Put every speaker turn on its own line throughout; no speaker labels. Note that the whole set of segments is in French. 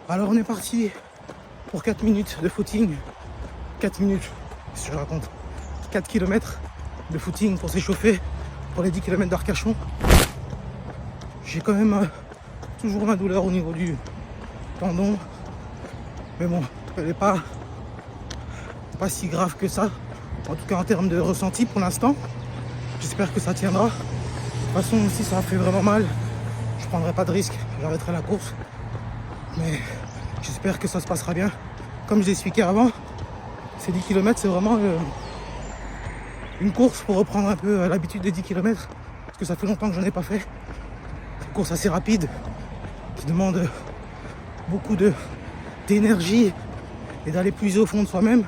Alors on est parti pour 4 minutes de footing. 4 minutes, qu'est-ce que je raconte, 4 km de footing pour s'échauffer pour les 10 km d'Arcachon. J'ai quand même toujours ma douleur au niveau du tendon. Mais bon, elle n'est pas si grave que ça. En tout cas en termes de ressenti pour l'instant. J'espère que ça tiendra. De toute façon, si ça fait vraiment mal, je prendrai pas de risque, j'arrêterai la course. Mais j'espère que ça se passera bien. Comme je l'ai expliqué avant, ces 10 km, c'est vraiment une course pour reprendre un peu l'habitude des 10 km. Parce que ça fait longtemps que je n'en ai pas fait. C'est une course assez rapide, qui demande beaucoup d'énergie et d'aller puiser au fond de soi-même.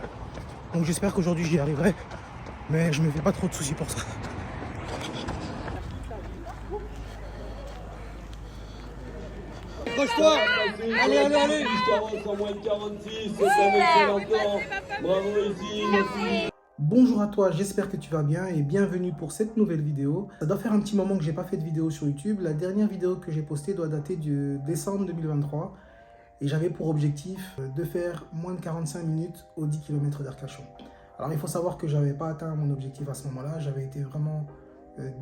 Donc j'espère qu'aujourd'hui j'y arriverai. Mais je me fais pas trop de soucis pour ça.
Accroche-toi. Allez. En moins de 46, c'est un excellent temps. Bravo ici, merci.
Bonjour à toi, j'espère que tu vas bien et bienvenue pour cette nouvelle vidéo. Ça doit faire un petit moment que j'ai pas fait de vidéo sur YouTube. La dernière vidéo que j'ai postée doit dater de décembre 2023 et j'avais pour objectif de faire moins de 45 minutes aux 10 km d'Arcachon. Alors il faut savoir que j'avais pas atteint mon objectif à ce moment-là, j'avais été vraiment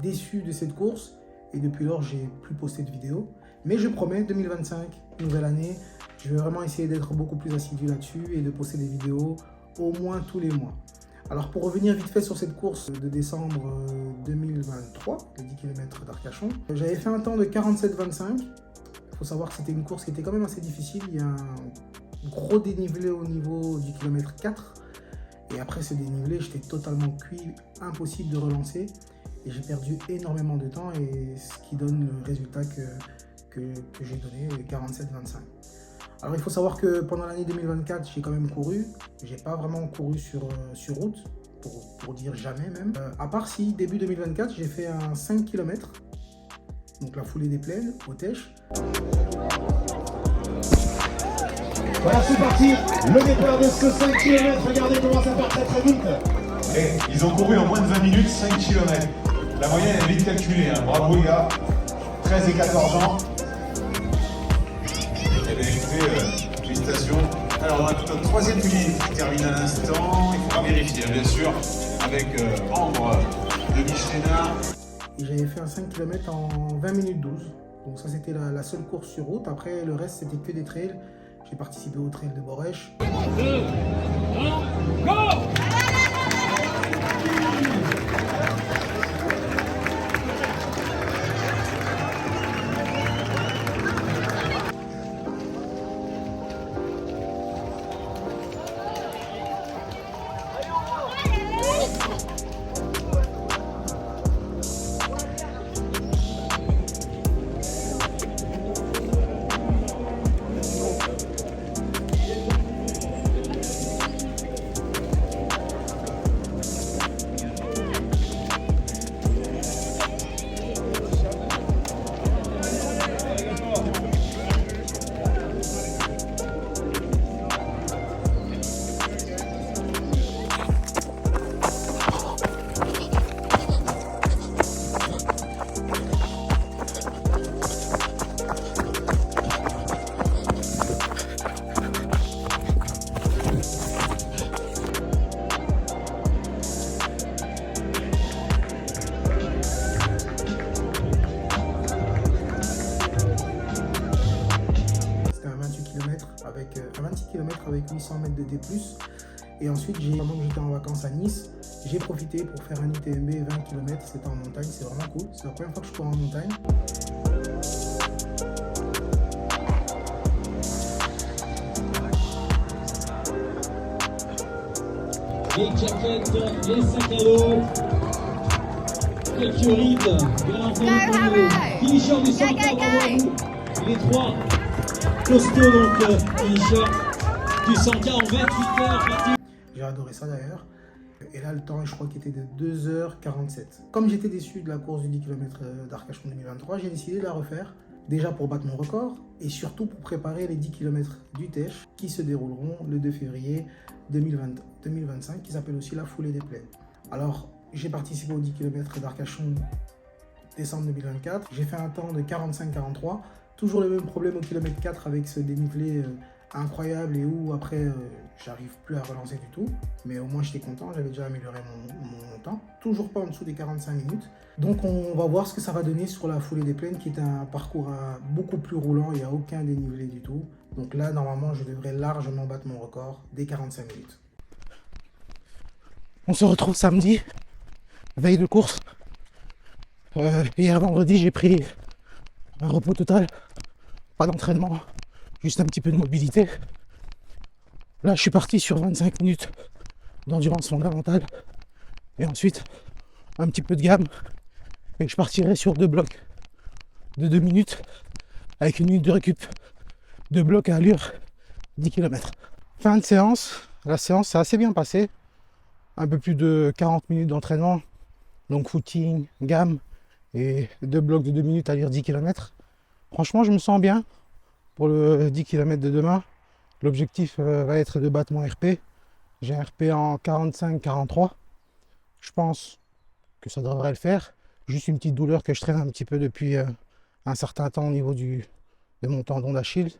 déçu de cette course et depuis lors j'ai plus posté de vidéo. Mais je promets, 2025, nouvelle année, je vais vraiment essayer d'être beaucoup plus assidu là-dessus et de poster des vidéos au moins tous les mois. Alors pour revenir vite fait sur cette course de décembre 2023, les 10 km d'Arcachon, j'avais fait un temps de 47,25. Il faut savoir que c'était une course qui était quand même assez difficile. Il y a un gros dénivelé au niveau du kilomètre 4. Et après ce dénivelé, j'étais totalement cuit, impossible de relancer. Et j'ai perdu énormément de temps et ce qui donne le résultat que j'ai donné, 47,25. Alors il faut savoir que pendant l'année 2024, j'ai quand même couru. J'ai pas vraiment couru sur route, pour dire jamais même. À part si, début 2024, j'ai fait un 5 km. Donc la foulée des plaines, au Tèche.
Voilà, c'est parti, le départ de ce 5 km, regardez comment ça part très vite.
Et ils ont couru en moins de 20 minutes, 5 km. La moyenne est vite calculée, hein. Bravo les gars, 13 et 14 ans. Eh bien écoutez, félicitations. Alors on a toute notre troisième ligne qui termine à l'instant, il faudra vérifier bien sûr, avec Ambre de Michelinard.
Et j'avais fait un 5 km en 20 minutes 12. Donc ça c'était la seule course sur route. Après le reste c'était que des trails. J'ai participé au trail de Borèche.
2, 1, go!
Avec 26 km avec 800 mètres de D+. Et ensuite, pendant que j'étais en vacances à Nice, j'ai profité pour faire un UTMB 20 km. C'était en montagne, c'est vraiment cool. C'est la première fois que je cours en montagne.
Les jaquettes, les sacs à dos, quelques rides, bien entendu, finisher du 100, bravo à vous. Les trois costauds, donc finisher du 100K en 28 heures.
J'ai adoré ça d'ailleurs. Et là, le temps, je crois qu'il était de 2h47. Comme j'étais déçu de la course du 10 km d'Arcachon 2023, j'ai décidé de la refaire. Déjà pour battre mon record et surtout pour préparer les 10 km du Tèche qui se dérouleront le 2 février 2025, qui s'appelle aussi la foulée des plaines. Alors, j'ai participé aux 10 km d'Arcachon décembre 2024. J'ai fait un temps de 45-43. Toujours le même problème au kilomètre 4 avec ce dénivelé incroyable et où après j'arrive plus à relancer du tout. Mais au moins j'étais content, j'avais déjà amélioré mon temps. Toujours pas en dessous des 45 minutes. Donc on va voir ce que ça va donner sur la foulée des plaines qui est un parcours beaucoup plus roulant, il n'y a aucun dénivelé du tout. Donc là normalement je devrais largement battre mon record des 45 minutes. On se retrouve samedi, veille de course. Hier vendredi j'ai pris un repos total, pas d'entraînement, juste un petit peu de mobilité. Là je suis parti sur 25 minutes d'endurance fondamentale et ensuite un petit peu de gamme et je partirai sur 2 blocs de 2 minutes avec une minute de récup, 2 blocs à allure 10 km. Fin de séance, la séance s'est assez bien passée, un peu plus de 40 minutes d'entraînement, donc footing, gamme et 2 blocs de 2 minutes à allure 10 km. Franchement je me sens bien pour le 10 km de demain. L'objectif va être de battre mon RP. J'ai un RP en 45-43. Je pense que ça devrait le faire. Juste une petite douleur que je traîne un petit peu depuis un certain temps au niveau de mon tendon d'Achille.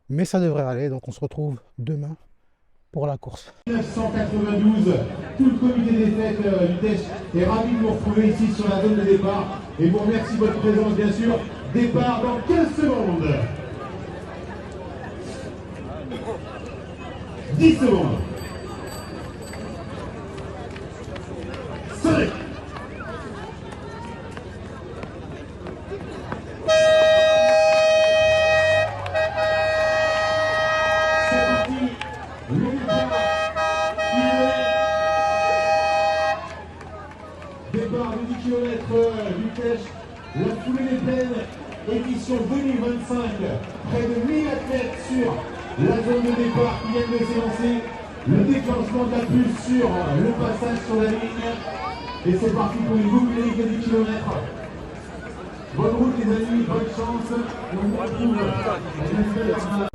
Mais ça devrait aller. Donc on se retrouve demain pour la course.
1992, tout le comité des fêtes du TES est ravi de vous retrouver ici sur la zone de départ. Et vous remercie de votre présence bien sûr. Départ dans 15 secondes. 10 secondes. 5. C'est parti. Le départ de 10 km du TES. La foulée des plaines, édition 2025. Près de 1000 athlètes sur la zone de départ qui vient de s'élancer. Le déclenchement de la pulse sur le passage sur la ligne. Et c'est parti pour une boucle de 10 km. Bonne route les amis, bonne chance. Et on vous retrouve à la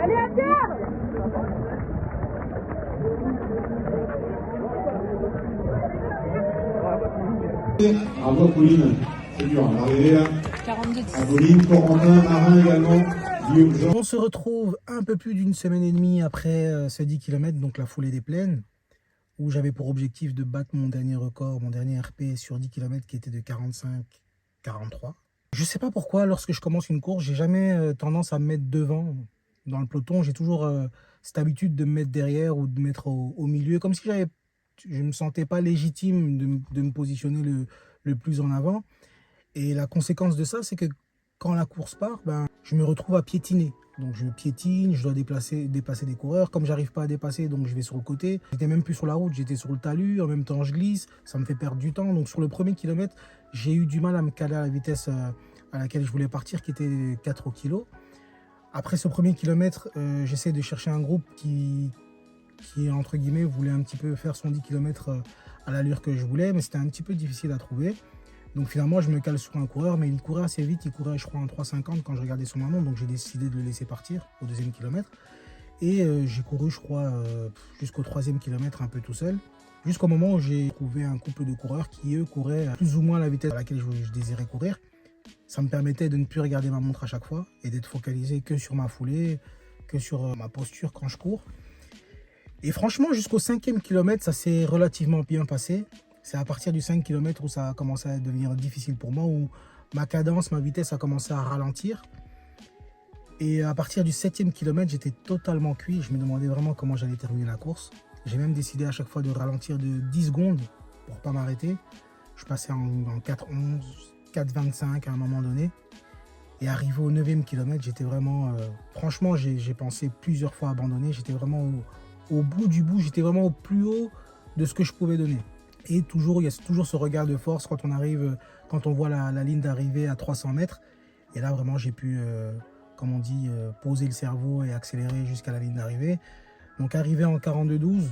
Allez à terre!
Bravo Pauline, c'est dur, on va arriver là.
42.
À Pauline, Corentin, Marin également, Guillaume Jean.
On se retrouve un peu plus d'une semaine et demie après ce 10 km, donc la foulée des plaines, où j'avais pour objectif de battre mon dernier record, mon dernier RP sur 10 km qui était de 45-43. Je sais pas pourquoi, lorsque je commence une course, j'ai jamais tendance à me mettre devant dans le peloton. J'ai toujours cette habitude de me mettre derrière ou de me mettre au milieu, comme si je ne me sentais pas légitime de me positionner le plus en avant. Et la conséquence de ça, c'est que quand la course part, je me retrouve à piétiner. Donc je piétine, je dois dépasser des coureurs. Comme j'arrive pas à dépasser, donc je vais sur le côté. J'étais même plus sur la route, j'étais sur le talus. En même temps, je glisse. Ça me fait perdre du temps. Donc sur le premier kilomètre, j'ai eu du mal à me caler à la vitesse à laquelle je voulais partir, qui était 4 au kilo. Après ce premier kilomètre, j'essaie de chercher un groupe qui, entre guillemets, voulait un petit peu faire son 10 km à l'allure que je voulais. Mais c'était un petit peu difficile à trouver. Donc finalement, je me cale sur un coureur, mais il courait assez vite. Il courait, je crois, en 3,50 quand je regardais son manon. Donc j'ai décidé de le laisser partir au deuxième kilomètre. Et j'ai couru, je crois, jusqu'au 3e kilomètre un peu tout seul. Jusqu'au moment où j'ai trouvé un couple de coureurs qui, eux, couraient plus ou moins à la vitesse à laquelle je désirais courir. Ça me permettait de ne plus regarder ma montre à chaque fois et d'être focalisé que sur ma foulée, que sur ma posture quand je cours. Et franchement, jusqu'au 5e kilomètre, ça s'est relativement bien passé. C'est à partir du 5 km où ça a commencé à devenir difficile pour moi, où ma cadence, ma vitesse a commencé à ralentir. Et à partir du 7e kilomètre, j'étais totalement cuit. Je me demandais vraiment comment j'allais terminer la course. J'ai même décidé à chaque fois de ralentir de 10 secondes pour ne pas m'arrêter. Je passais en 4,11, 4,25 à un moment donné. Et arrivé au 9e kilomètre, j'étais vraiment... franchement, j'ai pensé plusieurs fois abandonner. J'étais vraiment au bout du bout. J'étais vraiment au plus haut de ce que je pouvais donner. Et toujours, il y a toujours ce regard de force quand on voit la ligne d'arrivée à 300 mètres. Et là, vraiment, j'ai pu, comme on dit, poser le cerveau et accélérer jusqu'à la ligne d'arrivée. Donc, arrivé en 42-12,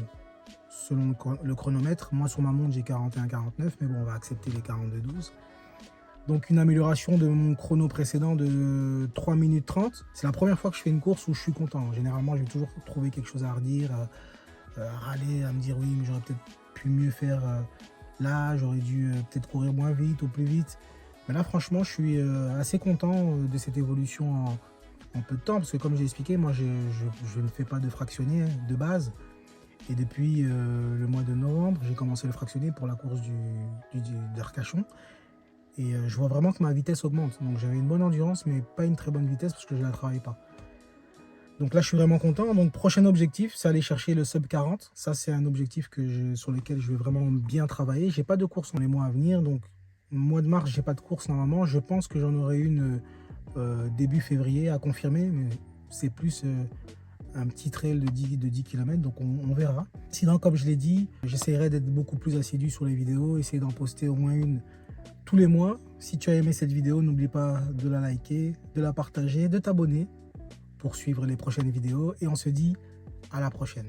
selon le chronomètre. Moi, sur ma montre, j'ai 41-49, mais bon, on va accepter les 42-12. Donc, une amélioration de mon chrono précédent de 3 minutes 30. C'est la première fois que je fais une course où je suis content. Généralement, je vais toujours trouver quelque chose à redire, à râler, à me dire oui, mais j'aurais peut-être pu mieux faire là, j'aurais dû peut-être courir moins vite ou plus vite. Mais là, franchement, je suis assez content de cette évolution en peu de temps, parce que comme j'ai expliqué, moi, je ne fais pas de fractionné de base. Et depuis le mois de novembre, j'ai commencé le fractionné pour la course d'Arcachon. Et je vois vraiment que ma vitesse augmente. Donc j'avais une bonne endurance, mais pas une très bonne vitesse parce que je ne la travaille pas. Donc là, je suis vraiment content. Donc prochain objectif, c'est aller chercher le sub 40. Ça, c'est un objectif sur lequel je vais vraiment bien travailler. J'ai pas de course dans les mois à venir. Donc mois de mars, j'ai pas de course normalement. Je pense que j'en aurai une début février à confirmer. Mais c'est plus un petit trail de 10 km. Donc on verra. Sinon, comme je l'ai dit, j'essaierai d'être beaucoup plus assidu sur les vidéos. Essayer d'en poster au moins une tous les mois. Si tu as aimé cette vidéo, n'oublie pas de la liker, de la partager, de t'abonner pour suivre les prochaines vidéos. Et on se dit à la prochaine.